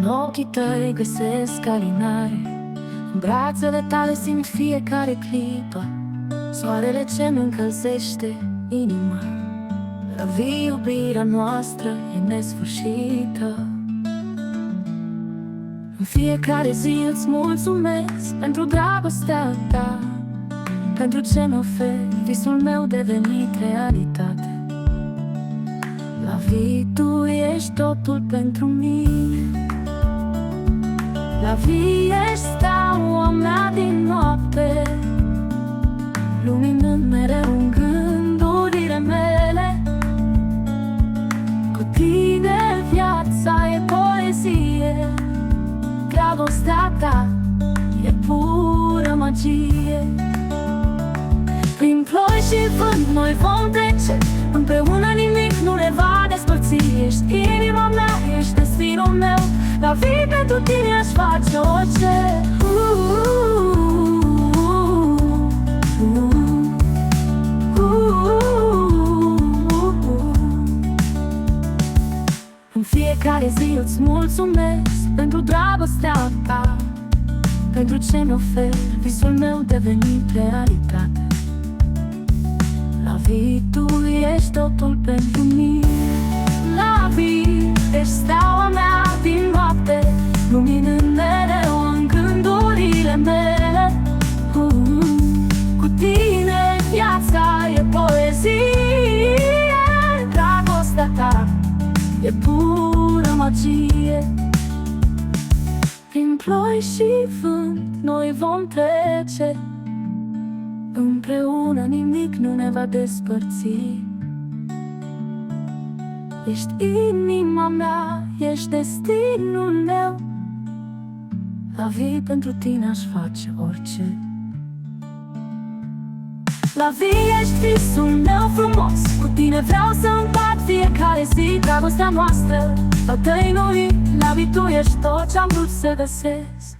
În ochii tăi găsesc alinare, în brațele tale simt fiecare clipă soarele ce-mi încălzește inima. La vii, iubirea noastră e nesfârșită. În fiecare zi îți mulțumesc pentru dragostea ta, pentru ce mi oferi visul meu devenit realitate. La vii, tu ești totul pentru mine. La vii, ești steaua mea din noapte, luminând mereu în gândurile mele. Cu tine viața e poezie, dragostea ta e pură magie. Prin ploi și vânt noi vom trece, împreună nimic nu ne va despărți. Ești inima mea, ești destinul meu, la vii pentru tine aș face orice. În fiecare zi îți mulțumesc pentru dragostea ta, pentru ce mi oferi visul meu devenit realitate. La vii, tu ești totul pentru mine. La vii, ești steaua mea din noapte, luminând mereu în gândurile mele. Cu tine viața e poezie, dragostea ta e pură magie. Prin ploi și vânt noi vom trece, împreună nimic nu ne va despărți. Ești inima mea, ești destinul meu, la vii pentru tine aș face orice. La vii, ești visul meu frumos, cu tine vreau să împart fiecare zi dragostea noastră. La tăinui, la vii, tu ești tot ce-am vrut să găsesc.